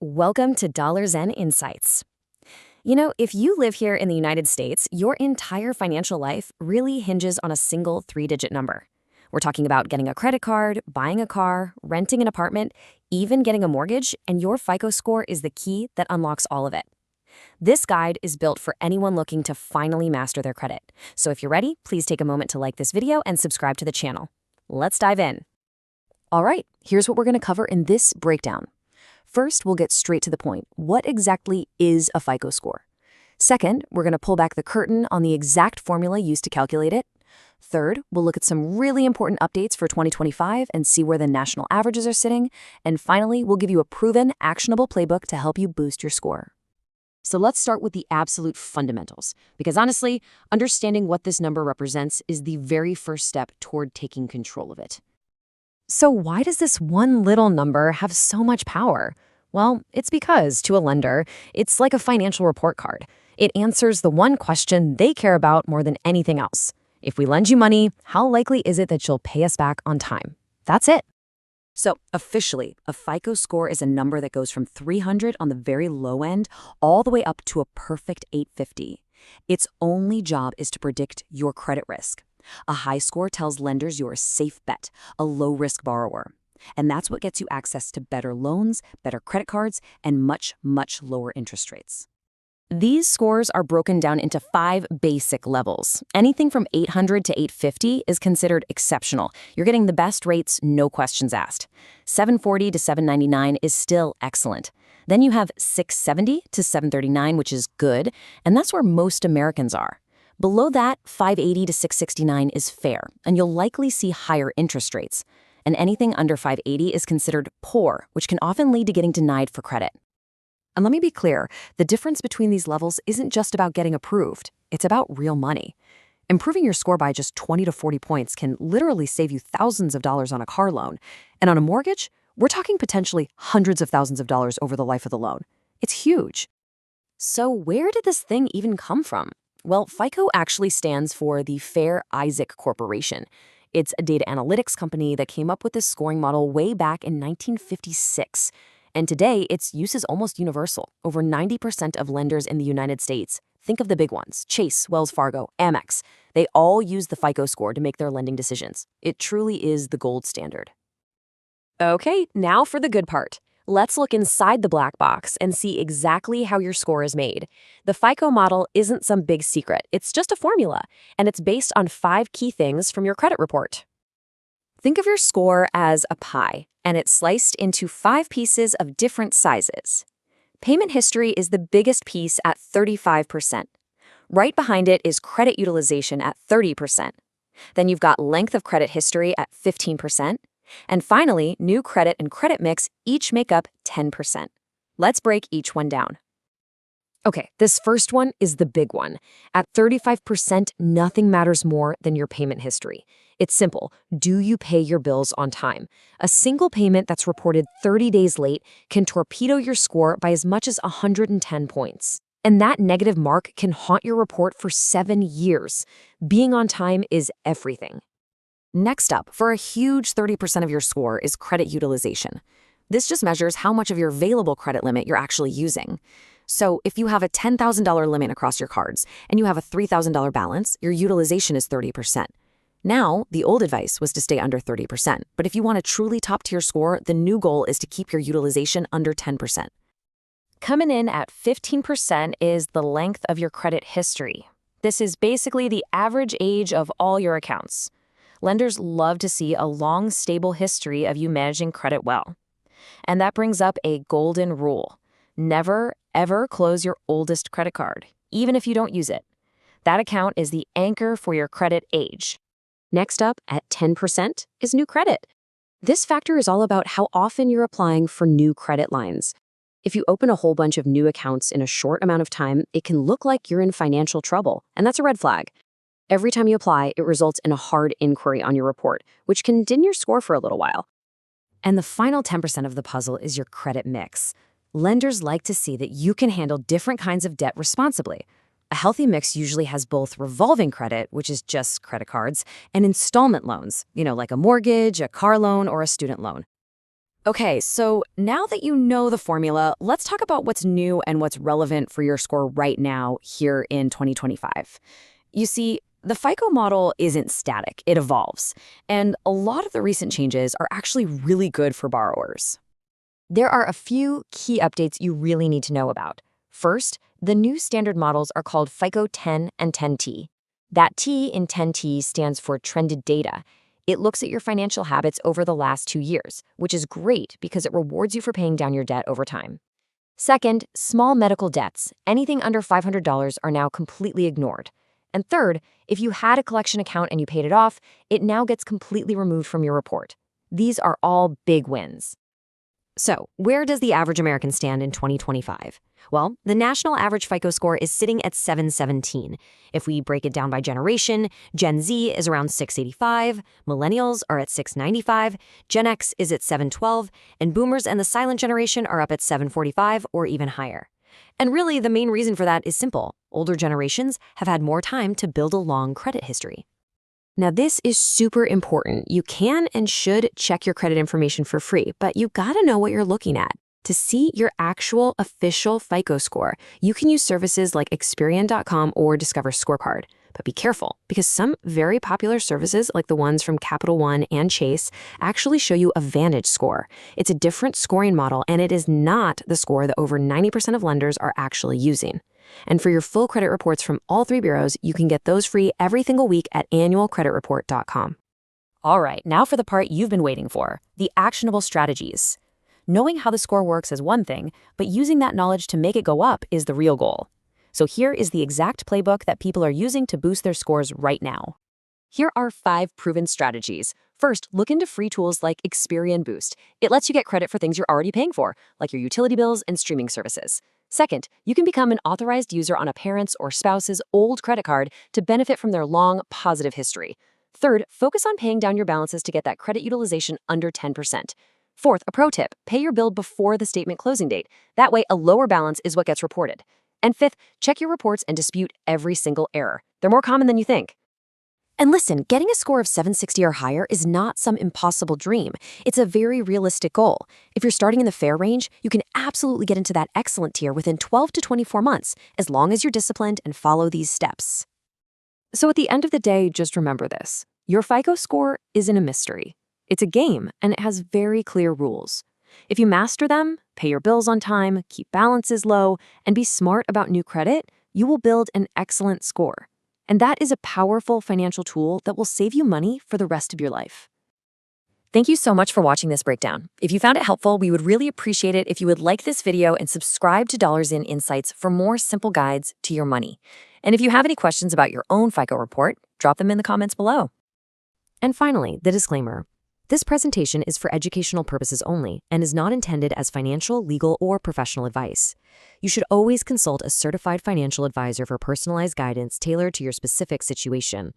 Welcome to DollarZen Insights. If you live here in the United States, your entire financial life really hinges on a single three-digit number. We're talking about getting a credit card, buying a car, renting an apartment, even getting a mortgage, and your FICO score is the key that unlocks all of it. This guide is built for anyone looking to finally master their credit. So if you're ready, please take a moment to like this video and subscribe to the channel. Let's dive in. All right, here's what we're going to cover in this breakdown. First, we'll get straight to the point. What exactly is a FICO score? Second, we're going to pull back the curtain on the exact formula used to calculate it. Third, we'll look at some really important updates for 2025 and see where the national averages are sitting. And finally, we'll give you a proven, actionable playbook to help you boost your score. So let's start with the absolute fundamentals, because honestly, understanding what this number represents is the very first step toward taking control of it. So why does this one little number have so much power? Well, it's because, to a lender, it's like a financial report card. It answers the one question they care about more than anything else. If we lend you money, how likely is it that you'll pay us back on time? That's it. So officially, a FICO score is a number that goes from 300 on the very low end all the way up to a perfect 850. Its only job is to predict your credit risk. A high score tells lenders you're a safe bet, a low-risk borrower. And that's what gets you access to better loans, better credit cards, and much, much lower interest rates. These scores are broken down into 5 basic levels. Anything from 800 to 850 is considered exceptional. You're getting the best rates, no questions asked. 740 to 799 is still excellent. Then you have 670 to 739, which is good, and that's where most Americans are. Below that, 580 to 669 is fair, and you'll likely see higher interest rates. And anything under 580 is considered poor, which can often lead to getting denied for credit. And let me be clear, the difference between these levels isn't just about getting approved. It's about real money. Improving your score by just 20 to 40 points can literally save you thousands of dollars on a car loan. And on a mortgage, we're talking potentially hundreds of thousands of dollars over the life of the loan. It's huge. So where did this thing even come from? Well, FICO actually stands for the Fair Isaac Corporation. It's a data analytics company that came up with this scoring model way back in 1956. And today, its use is almost universal. Over 90% of lenders in the United States, think of the big ones, Chase, Wells Fargo, Amex, they all use the FICO score to make their lending decisions. It truly is the gold standard. Okay, now for the good part. Let's look inside the black box and see exactly how your score is made. The FICO model isn't some big secret. It's just a formula, and it's based on 5 key things from your credit report. Think of your score as a pie, and it's sliced into 5 pieces of different sizes. Payment history is the biggest piece at 35%. Right behind it is credit utilization at 30%. Then you've got length of credit history at 15%. And finally, new credit and credit mix each make up 10%. Let's break each one down. Okay, this first one is the big one. At 35%, nothing matters more than your payment history. It's simple. Do you pay your bills on time? A single payment that's reported 30 days late can torpedo your score by as much as 110 points. And that negative mark can haunt your report for 7 years. Being on time is everything. Next up, for a huge 30% of your score is credit utilization. This just measures how much of your available credit limit you're actually using. So if you have a $10,000 limit across your cards and you have a $3,000 balance, your utilization is 30%. Now, the old advice was to stay under 30%, but if you want a truly top-tier score, the new goal is to keep your utilization under 10%. Coming in at 15% is the length of your credit history. This is basically the average age of all your accounts. Lenders love to see a long, stable history of you managing credit well. And that brings up a golden rule. Never, ever close your oldest credit card, even if you don't use it. That account is the anchor for your credit age. Next up, at 10%, is new credit. This factor is all about how often you're applying for new credit lines. If you open a whole bunch of new accounts in a short amount of time, it can look like you're in financial trouble, and that's a red flag. Every time you apply, it results in a hard inquiry on your report, which can ding your score for a little while. And the final 10% of the puzzle is your credit mix. Lenders like to see that you can handle different kinds of debt responsibly. A healthy mix usually has both revolving credit, which is just credit cards, and installment loans, like a mortgage, a car loan, or a student loan. Okay, so now that you know the formula, let's talk about what's new and what's relevant for your score right now here in 2025. You see, the FICO model isn't static, it evolves. And a lot of the recent changes are actually really good for borrowers. There are a few key updates you really need to know about. First, the new standard models are called FICO 10 and 10T. That T in 10T stands for trended data. It looks at your financial habits over the last 2 years, which is great because it rewards you for paying down your debt over time. Second, small medical debts, anything under $500, are now completely ignored. And third, if you had a collection account and you paid it off, it now gets completely removed from your report. These are all big wins. So, where does the average American stand in 2025? Well, the national average FICO score is sitting at 717. If we break it down by generation, Gen Z is around 685, millennials are at 695, Gen X is at 712, and boomers and the silent generation are up at 745 or even higher. And really, the main reason for that is simple. Older generations have had more time to build a long credit history. Now, this is super important. You can and should check your credit information for free, but you gotta know what you're looking at. To see your actual official FICO score, you can use services like Experian.com or Discover Scorecard. But be careful, because some very popular services, like the ones from Capital One and Chase, actually show you a Vantage score. It's a different scoring model, and it is not the score that over 90% of lenders are actually using. And for your full credit reports from all three bureaus, you can get those free every single week at annualcreditreport.com. All right, now for the part you've been waiting for, the actionable strategies. Knowing how the score works is one thing, but using that knowledge to make it go up is the real goal. So here is the exact playbook that people are using to boost their scores right now. Here are 5 proven strategies. First, look into free tools like Experian Boost. It lets you get credit for things you're already paying for, like your utility bills and streaming services. Second, you can become an authorized user on a parent's or spouse's old credit card to benefit from their long, positive history. Third, focus on paying down your balances to get that credit utilization under 10%. Fourth, a pro tip, pay your bill before the statement closing date. That way, a lower balance is what gets reported. And fifth, check your reports and dispute every single error. They're more common than you think. And listen, getting a score of 760 or higher is not some impossible dream. It's a very realistic goal. If you're starting in the fair range, you can absolutely get into that excellent tier within 12 to 24 months, as long as you're disciplined and follow these steps. So at the end of the day, just remember this. Your FICO score isn't a mystery. It's a game, and it has very clear rules. If you master them, pay your bills on time, keep balances low, and be smart about new credit, you will build an excellent score. And that is a powerful financial tool that will save you money for the rest of your life. Thank you so much for watching this breakdown. If you found it helpful, we would really appreciate it if you would like this video and subscribe to DollarZen Insights for more simple guides to your money. And if you have any questions about your own FICO report, drop them in the comments below. And finally, the disclaimer. This presentation is for educational purposes only and is not intended as financial, legal, or professional advice. You should always consult a certified financial advisor for personalized guidance tailored to your specific situation.